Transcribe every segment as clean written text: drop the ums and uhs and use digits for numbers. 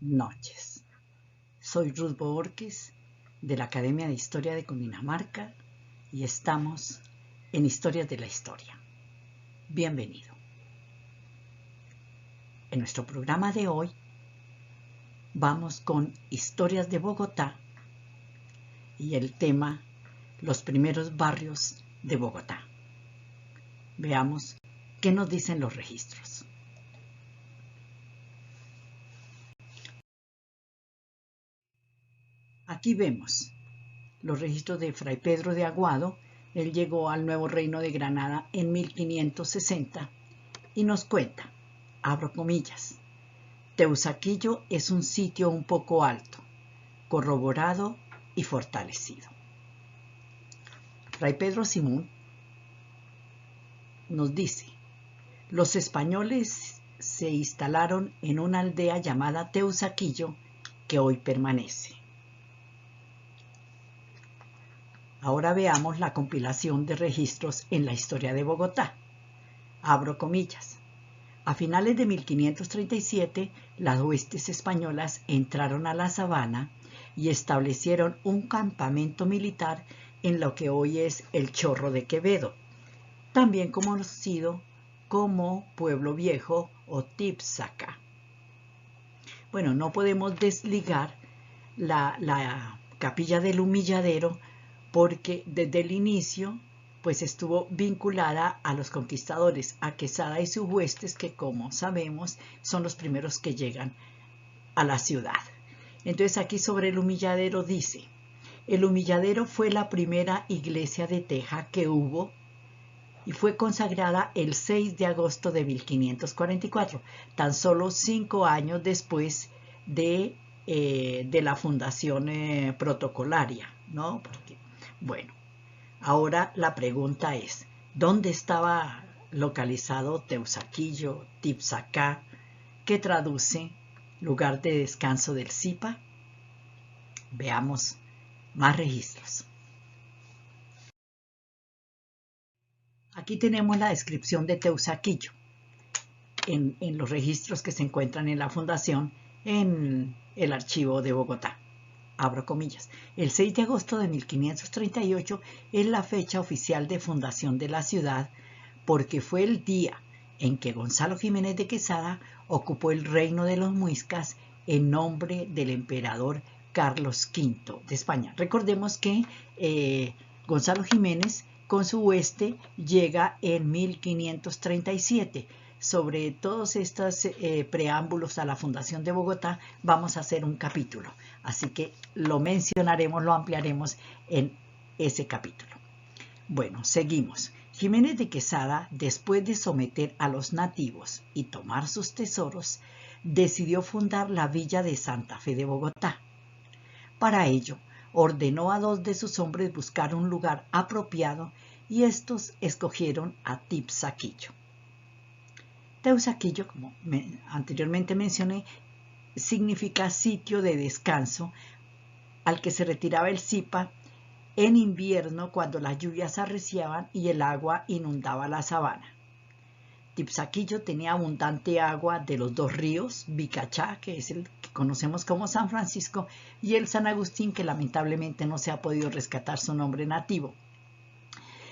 noches. Soy Ruth Borges de la Academia de Historia de Cundinamarca y estamos en Historias de la Historia. Bienvenido. En nuestro programa de hoy vamos con Historias de Bogotá y el tema Los primeros barrios de Bogotá. Veamos qué nos dicen los registros. Aquí vemos los registros de Fray Pedro de Aguado. Él llegó al Nuevo Reino de Granada en 1560 y nos cuenta, abro comillas, Teusaquillo es un sitio un poco alto, corroborado y fortalecido. Fray Pedro Simón nos dice, los españoles se instalaron en una aldea llamada Teusaquillo que hoy permanece. Ahora veamos la compilación de registros en la historia de Bogotá. Abro comillas. A finales de 1537, las huestes españolas entraron a la sabana y establecieron un campamento militar en lo que hoy es el Chorro de Quevedo, también conocido como Pueblo Viejo o Tipsaca. Bueno, no podemos desligar la capilla del Humilladero porque desde el inicio pues estuvo vinculada a los conquistadores, a Quesada y sus huestes, que como sabemos son los primeros que llegan a la ciudad. Entonces aquí sobre el Humilladero dice, el Humilladero fue la primera iglesia de teja que hubo y fue consagrada el 6 de agosto de 1544, tan solo 5 años después de la fundación protocolaria, ¿no? Porque, bueno, ahora la pregunta es, ¿dónde estaba localizado Teusaquillo, Tipsacá, que traduce lugar de descanso del Zipa? Veamos más registros. Aquí tenemos la descripción de Teusaquillo en los registros que se encuentran en la fundación en el archivo de Bogotá. Abro comillas. El 6 de agosto de 1538 es la fecha oficial de fundación de la ciudad porque fue el día en que Gonzalo Jiménez de Quesada ocupó el reino de los muiscas en nombre del emperador Carlos V de España. Recordemos que Gonzalo Jiménez con su hueste llega en 1537. Sobre todos estos preámbulos a la fundación de Bogotá vamos a hacer un capítulo, así que lo mencionaremos, lo ampliaremos en ese capítulo. Bueno, seguimos. Jiménez de Quesada, después de someter a los nativos y tomar sus tesoros, decidió fundar la villa de Santa Fe de Bogotá. Para ello, ordenó a 2 de sus hombres buscar un lugar apropiado y estos escogieron a Tipsaquillo. Teusaquillo, como anteriormente mencioné, significa sitio de descanso al que se retiraba el Zipa en invierno cuando las lluvias arreciaban y el agua inundaba la sabana. Tipsaquillo tenía abundante agua de los 2 ríos, Vicachá, que es el que conocemos como San Francisco, y el San Agustín, que lamentablemente no se ha podido rescatar su nombre nativo.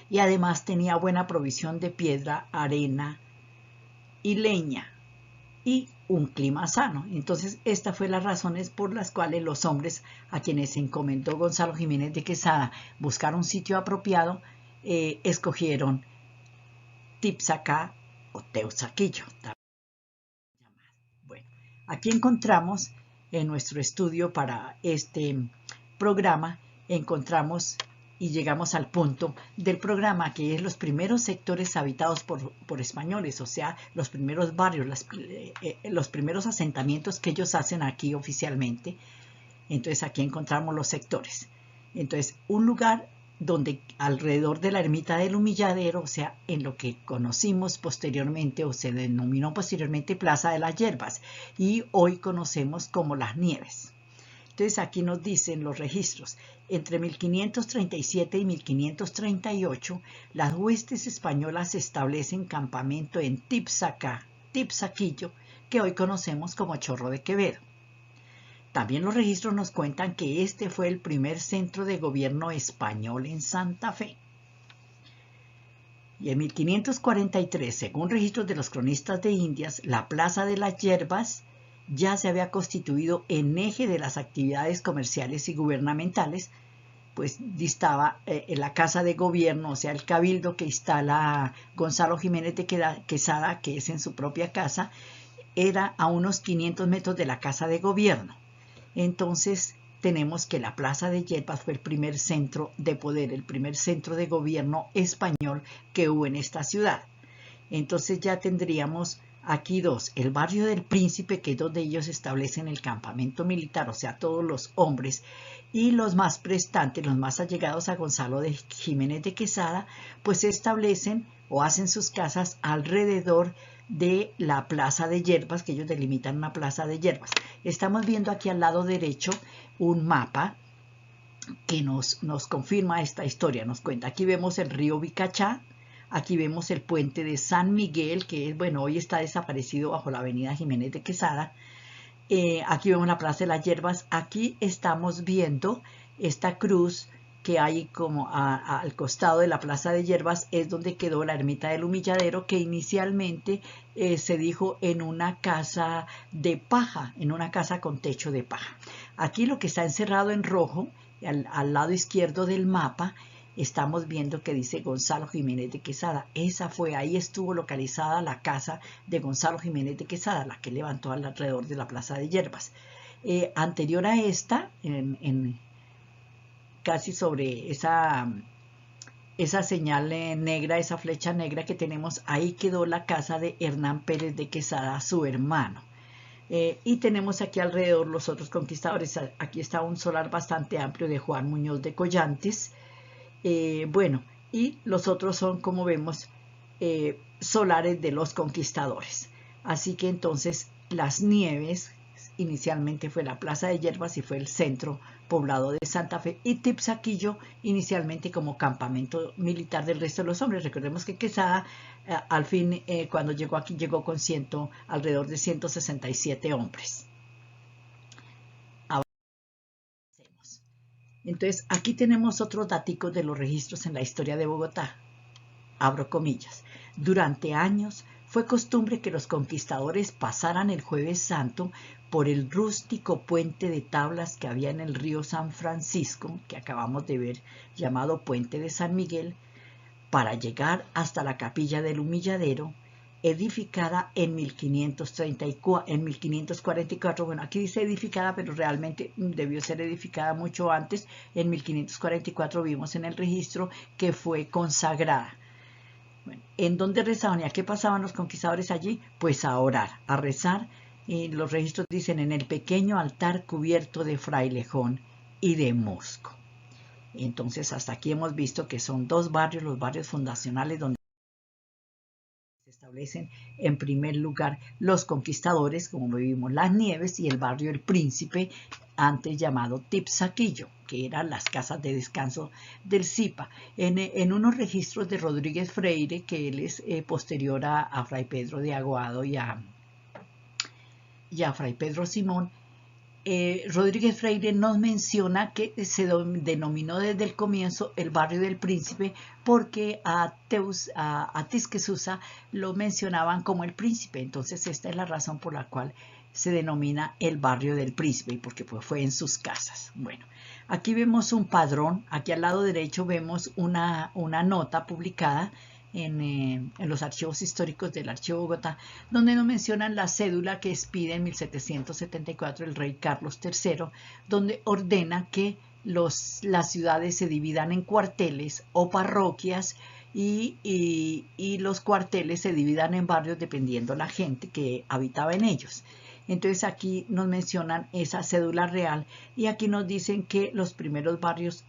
Y además tenía buena provisión de piedra, arena y leña y un clima sano. Entonces, estas fueron las razones por las cuales los hombres a quienes se encomendó Gonzalo Jiménez de Quesada buscar un sitio apropiado, escogieron Tipsacá o Teusaquillo. Bueno, aquí encontramos en nuestro estudio para este programa, encontramos y llegamos al punto del programa, que es los primeros sectores habitados por españoles, o sea, los primeros barrios, los primeros asentamientos que ellos hacen aquí oficialmente. Entonces aquí encontramos los sectores. Entonces, un lugar donde alrededor de la ermita del Humilladero, o sea, en lo que conocimos posteriormente o se denominó posteriormente Plaza de las Hierbas y hoy conocemos como Las Nieves. Entonces aquí nos dicen los registros, entre 1537 y 1538 las huestes españolas establecen campamento en Tipsaquillo, que hoy conocemos como Chorro de Quevedo. También los registros nos cuentan que este fue el primer centro de gobierno español en Santa Fe. Y en 1543, según registros de los cronistas de Indias, la Plaza de las Yerbas ya se había constituido en eje de las actividades comerciales y gubernamentales, pues distaba en la casa de gobierno, o sea, el cabildo que instala Gonzalo Jiménez de Quesada, que es en su propia casa, era a unos 500 metros de la casa de gobierno. Entonces tenemos que la Plaza de Yerbas fue el primer centro de poder, el primer centro de gobierno español que hubo en esta ciudad. Entonces ya tendríamos aquí dos, el barrio del Príncipe, que es donde ellos establecen el campamento militar, o sea, todos los hombres, y los más prestantes, los más allegados a Gonzalo de Jiménez de Quesada, pues se establecen o hacen sus casas alrededor de la Plaza de Yerbas, que ellos delimitan una Plaza de Yerbas. Estamos viendo aquí al lado derecho un mapa que nos confirma esta historia, nos cuenta. Aquí vemos el río Vicachá, aquí vemos el puente de San Miguel, que es, bueno, hoy está desaparecido bajo la avenida Jiménez de Quesada. Aquí vemos la Plaza de las Yerbas. Aquí estamos viendo esta cruz que hay como al costado de la Plaza de Yerbas, es donde quedó la ermita del Humilladero, que inicialmente se dijo en una casa de paja, en una casa con techo de paja. Aquí lo que está encerrado en rojo, al lado izquierdo del mapa, estamos viendo que dice Gonzalo Jiménez de Quesada. Ahí estuvo localizada la casa de Gonzalo Jiménez de Quesada, la que levantó alrededor de la Plaza de Yerbas. Anterior a esta, casi sobre esa señal negra, esa flecha negra que tenemos, ahí quedó la casa de Hernán Pérez de Quesada, su hermano. Y tenemos aquí alrededor los otros conquistadores. Aquí está un solar bastante amplio de Juan Muñoz de Collantes. Bueno, y los otros son, como vemos, solares de los conquistadores. Así que entonces Las Nieves inicialmente fue la Plaza de Yerbas y fue el centro poblado de Santa Fe, y Tipsaquillo inicialmente como campamento militar del resto de los hombres. Recordemos que Quesada al fin, cuando llegó aquí, llegó con alrededor de 167 hombres. Entonces, aquí tenemos otros daticos de los registros en la historia de Bogotá. Abro comillas. Durante años fue costumbre que los conquistadores pasaran el Jueves Santo por el rústico puente de tablas que había en el río San Francisco, que acabamos de ver, llamado Puente de San Miguel, para llegar hasta la Capilla del Humilladero, edificada en 1544. Bueno, aquí dice edificada, pero realmente debió ser edificada mucho antes. En 1544 vimos en el registro que fue consagrada. Bueno, ¿en dónde rezaban y a qué pasaban los conquistadores allí? Pues a orar, a rezar. Y los registros dicen en el pequeño altar cubierto de frailejón y de musgo. Entonces hasta aquí hemos visto que son dos barrios, los barrios fundacionales, donde se establecen en primer lugar los conquistadores, como vivimos Las Nieves, y el barrio El Príncipe, antes llamado Tipsaquillo, que eran las casas de descanso del Zipa. En unos registros de Rodríguez Freire, que él es posterior a Fray Pedro de Aguado y a Fray Pedro Simón, Rodríguez Freire nos menciona que se denominó desde el comienzo el barrio del Príncipe porque a Tisquesusa lo mencionaban como el Príncipe. Entonces esta es la razón por la cual se denomina el barrio del Príncipe, porque pues fue en sus casas. Bueno, aquí vemos un padrón. Aquí al lado derecho vemos una nota publicada en los archivos históricos del Archivo Bogotá, donde nos mencionan la cédula que expide en 1774 el rey Carlos III, donde ordena que las ciudades se dividan en cuarteles o parroquias, y los cuarteles se dividan en barrios dependiendo la gente que habitaba en ellos. Entonces aquí nos mencionan esa cédula real, y aquí nos dicen que los primeros barrios,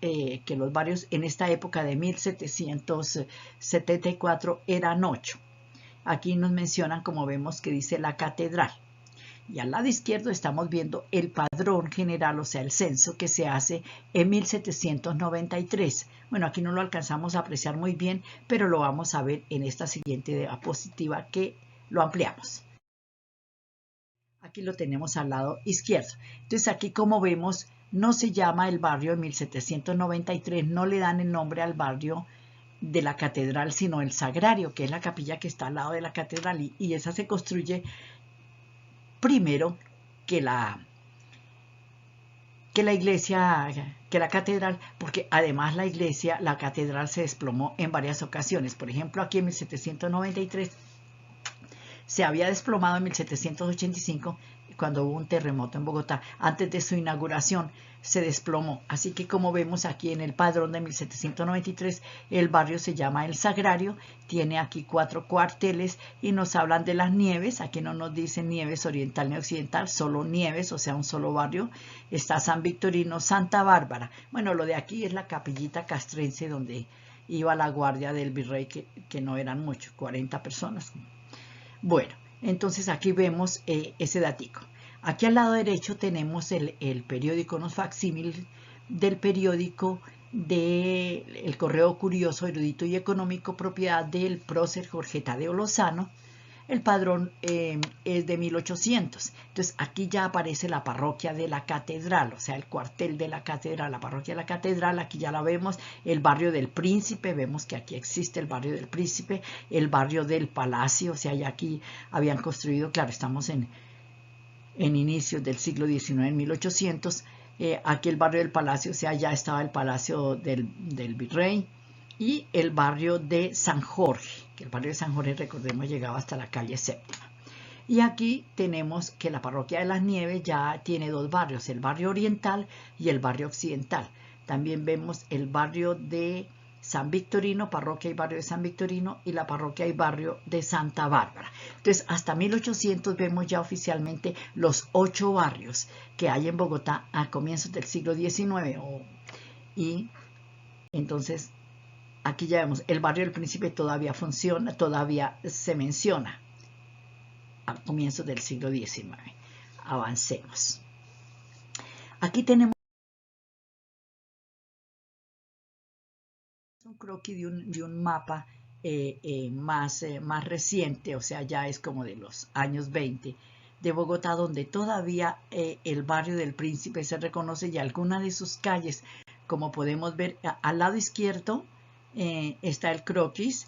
los barrios en esta época de 1774 eran 8. Aquí nos mencionan, como vemos, que dice la catedral. Y al lado izquierdo estamos viendo el padrón general, o sea, el censo que se hace en 1793. Bueno, aquí no lo alcanzamos a apreciar muy bien, pero lo vamos a ver en esta siguiente diapositiva que lo ampliamos. Aquí lo tenemos al lado izquierdo. Entonces aquí, como vemos, no se llama el barrio en 1793, no le dan el nombre al barrio de la catedral, sino el Sagrario, que es la capilla que está al lado de la catedral, y esa se construye primero que la iglesia, que la catedral, porque además la catedral se desplomó en varias ocasiones. Por ejemplo, aquí en 1793 se había desplomado en 1785 cuando hubo un terremoto en Bogotá. Antes de su inauguración se desplomó. Así que, como vemos aquí en el padrón de 1793, el barrio se llama El Sagrario, tiene aquí 4 cuarteles y nos hablan de las Nieves. Aquí no nos dicen Nieves oriental ni occidental, solo Nieves, o sea, un solo barrio. Está San Victorino, Santa Bárbara. Bueno, lo de aquí es la capillita castrense donde iba la guardia del virrey, que no eran muchos, 40 personas. Bueno, entonces aquí vemos ese datico. Aquí al lado derecho tenemos el periódico, unos facsímiles del periódico del Correo Curioso, Erudito y Económico, propiedad del prócer Jorge Tadeo Lozano. El padrón es de 1800. Entonces aquí ya aparece la parroquia de la catedral, o sea, el cuartel de la catedral, la parroquia de la catedral. Aquí ya la vemos, el barrio del Príncipe, vemos que aquí existe el barrio del Príncipe, el barrio del Palacio, o sea, ya aquí habían construido, claro, estamos en inicios del siglo XIX, en 1800, aquí el barrio del Palacio, o sea, ya estaba el Palacio del Virrey, y el barrio de San Jorge, que el barrio de San Jorge, recordemos, llegaba hasta la calle Séptima. Y aquí tenemos que la parroquia de las Nieves ya tiene 2 barrios, el barrio oriental y el barrio occidental. También vemos el barrio de San Victorino, parroquia y barrio de San Victorino, y la parroquia y barrio de Santa Bárbara. Entonces, hasta 1800 vemos ya oficialmente los 8 barrios que hay en Bogotá a comienzos del siglo XIX. Y entonces, aquí ya vemos, el barrio del Príncipe todavía funciona, todavía se menciona a comienzos del siglo XIX. Avancemos. Aquí tenemos un croquis de un mapa más reciente, o sea, ya es como de los años 20, de Bogotá, donde todavía el barrio del Príncipe se reconoce y algunas de sus calles, como podemos ver al lado izquierdo, está el croquis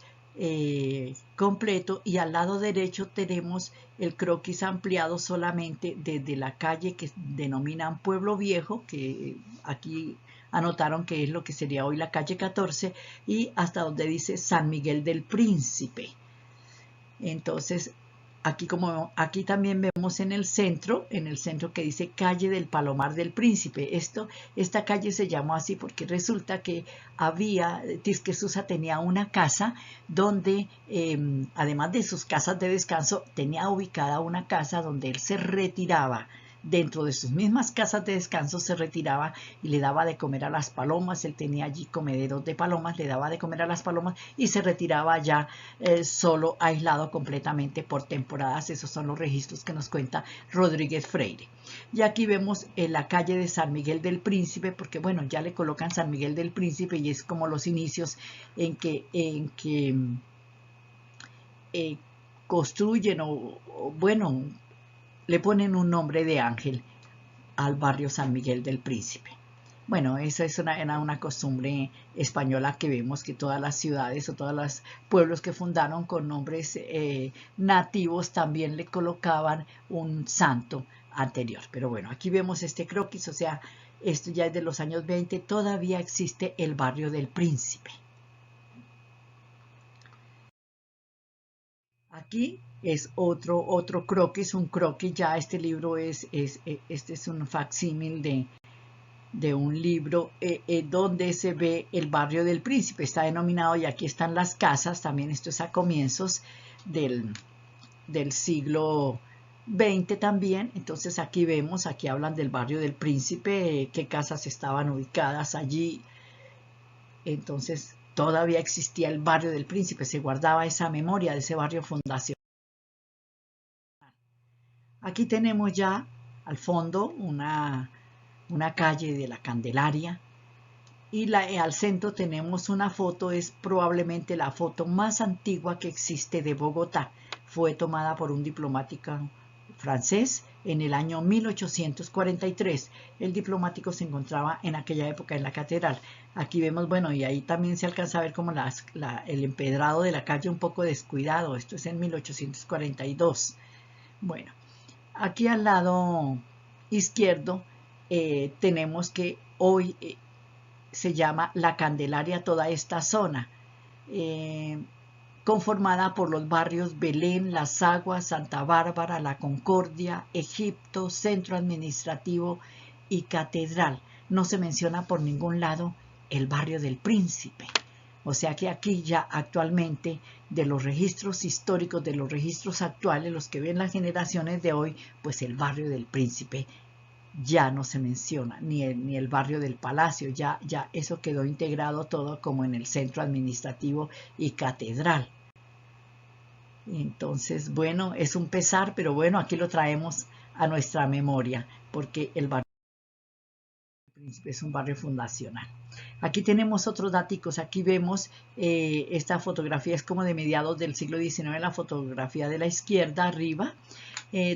completo, y al lado derecho tenemos el croquis ampliado solamente desde la calle que denominan Pueblo Viejo, que aquí anotaron que es lo que sería hoy la calle 14, y hasta donde dice San Miguel del Príncipe. Entonces, aquí también vemos en el centro que dice calle del Palomar del Príncipe. Esta calle se llamó así porque resulta que Tisquesusa tenía una casa donde, además de sus casas de descanso, tenía ubicada una casa donde él se retiraba. Dentro de sus mismas casas de descanso se retiraba y le daba de comer a las palomas. Él tenía allí comederos de palomas, le daba de comer a las palomas y se retiraba ya solo, aislado completamente por temporadas. Esos son los registros que nos cuenta Rodríguez Freire. Y aquí vemos la calle de San Miguel del Príncipe, porque bueno, ya le colocan San Miguel del Príncipe y es como los inicios en que construyen bueno, le ponen un nombre de ángel al barrio San Miguel del Príncipe. Bueno, esa es una costumbre española que vemos, que todas las ciudades o todos los pueblos que fundaron con nombres nativos también le colocaban un santo anterior. Pero bueno, aquí vemos este croquis, o sea, esto ya es de los años 20, todavía existe el barrio del Príncipe. Aquí es otro croquis, un croquis. Ya este libro este es un facsímil de un libro donde se ve el barrio del Príncipe, está denominado, y aquí están las casas, también esto es a comienzos del siglo XX también. Entonces aquí vemos, aquí hablan del barrio del Príncipe, qué casas estaban ubicadas allí. Entonces todavía existía el barrio del Príncipe, se guardaba esa memoria de ese barrio fundacional. Aquí tenemos ya al fondo una calle de la Candelaria, y al centro tenemos una foto, es probablemente la foto más antigua que existe de Bogotá. Fue tomada por un diplomático francés en el año 1843. El diplomático se encontraba en aquella época en la catedral. Aquí vemos, bueno, y ahí también se alcanza a ver como el empedrado de la calle un poco descuidado. Esto es en 1842. Bueno, aquí al lado izquierdo tenemos que hoy se llama La Candelaria toda esta zona, conformada por los barrios Belén, Las Aguas, Santa Bárbara, La Concordia, Egipto, Centro Administrativo y Catedral. No se menciona por ningún lado el barrio del Príncipe. O sea que aquí ya actualmente, de los registros históricos, de los registros actuales, los que ven las generaciones de hoy, pues el barrio del Príncipe ya no se menciona, ni el barrio del Palacio, ya eso quedó integrado todo como en el Centro Administrativo y Catedral. Entonces, bueno, es un pesar, pero bueno, aquí lo traemos a nuestra memoria, porque el barrio del Príncipe es un barrio fundacional. Aquí tenemos otros datos. Aquí vemos esta fotografía, es como de mediados del siglo XIX, la fotografía de la izquierda arriba,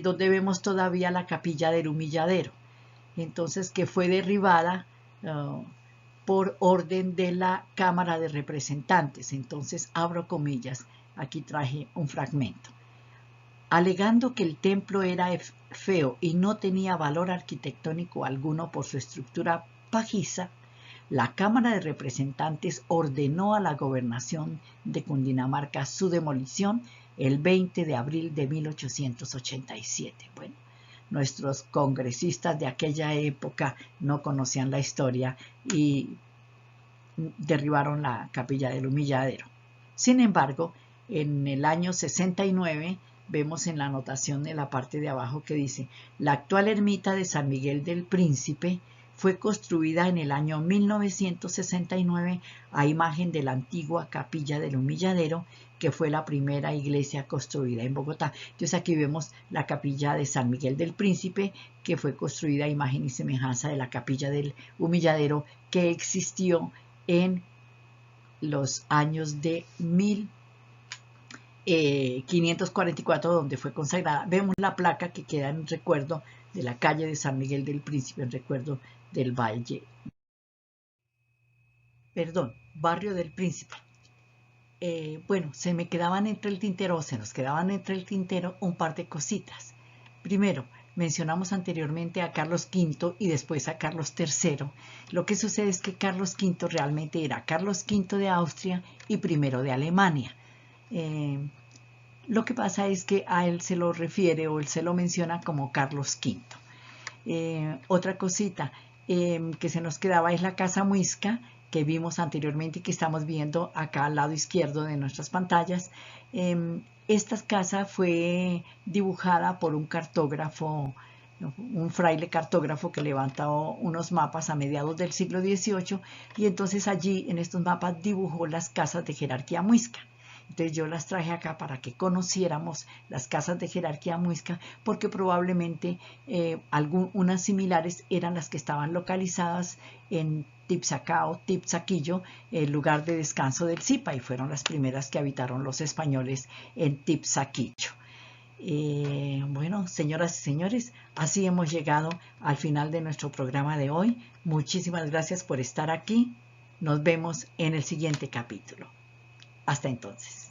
donde vemos todavía la capilla del Humilladero, entonces que fue derribada por orden de la Cámara de Representantes. Entonces abro comillas, aquí traje un fragmento. Alegando que el templo era feo y no tenía valor arquitectónico alguno por su estructura pajiza, la Cámara de Representantes ordenó a la Gobernación de Cundinamarca su demolición el 20 de abril de 1887. Bueno, nuestros congresistas de aquella época no conocían la historia y derribaron la capilla del Humilladero. Sin embargo, en el año 69 vemos en la anotación de la parte de abajo que dice: la actual ermita de San Miguel del Príncipe fue construida en el año 1969 a imagen de la antigua capilla del Humilladero, que fue la primera iglesia construida en Bogotá. Entonces aquí vemos la capilla de San Miguel del Príncipe, que fue construida a imagen y semejanza de la capilla del Humilladero, que existió en los años de 1544, donde fue consagrada. Vemos la placa que queda en recuerdo de la calle de San Miguel del Príncipe, en recuerdo del barrio del Príncipe. Bueno, se me quedaban entre el tintero, se nos quedaban entre el tintero un par de cositas. Primero, mencionamos anteriormente a Carlos V y después a Carlos III. Lo que sucede es que Carlos V realmente era Carlos V de Austria y primero de Alemania. Lo que pasa es que a él se lo refiere o él se lo menciona como Carlos V. Otra cosita que se nos quedaba es la Casa Muisca, que vimos anteriormente y que estamos viendo acá al lado izquierdo de nuestras pantallas. Esta casa fue dibujada por un cartógrafo, un fraile cartógrafo que levantó unos mapas a mediados del siglo XVIII, y entonces allí en estos mapas dibujó las casas de jerarquía muisca. Entonces yo las traje acá para que conociéramos las casas de jerarquía muisca, porque probablemente unas similares eran las que estaban localizadas en Tipsacao, Tipsaquillo, el lugar de descanso del Zipa, y fueron las primeras que habitaron los españoles en Tipsaquillo. Bueno, señoras y señores, así hemos llegado al final de nuestro programa de hoy. Muchísimas gracias por estar aquí. Nos vemos en el siguiente capítulo. Hasta entonces.